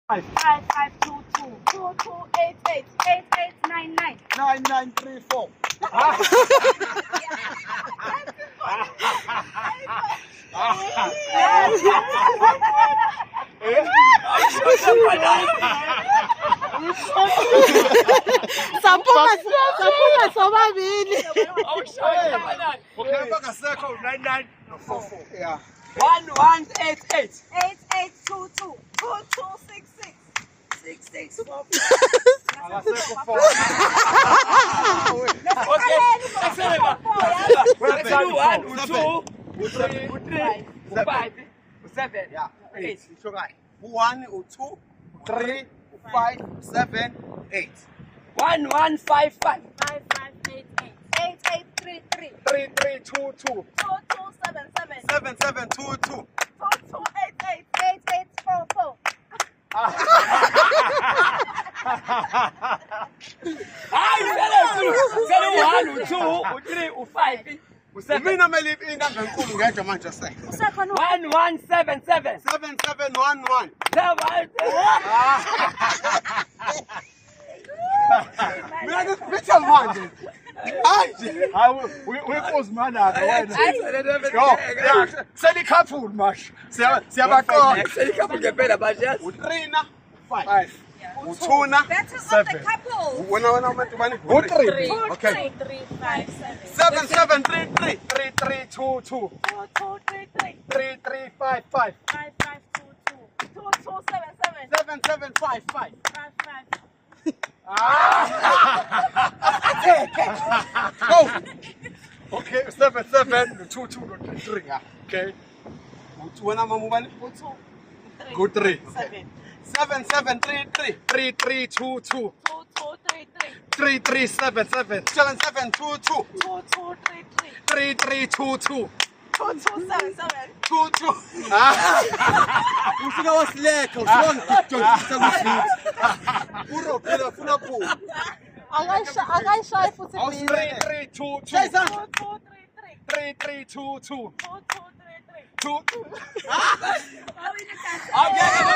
552222888899. 9934. Saphuma sobabili. Okay, bakasekho 99 no 44. Yeah. 1188. 8822 2266 6644. Akasekho 4. Okay. Excellent. Let's do 1, 2, 3, 5, 7, Yeah. 8. It's okay. 1 or 2, 3, 5, 7, 8. 1155. 5588 8833 3322. 2277 7722. 2288 8844. Say 1, 2, 3, 5, 7. Mina melive ingane enkulu ngedwa manje seke. Usekhona 1177. 7711. Mina ngiphethe manje. Hayi, uyikuzimana ke wena. Yo, selikhaphuli mash. Siyabaqoqa. U3 5. U2 na better of 7. the couple. Wena umuntu bani? U3. Okay. 357 7733 3322 2233 3355 5522 2277 7755. 55. Go. Okay, 77 22 3. Okay. Wena mama ubani? Go 3. 7733 3322 3377 7722 3322 22. Usika wasileka usongidonsa kusithi. Puro phela funa phu. Akayishayi futhi Aus 3322 3322 22. I'm getting it.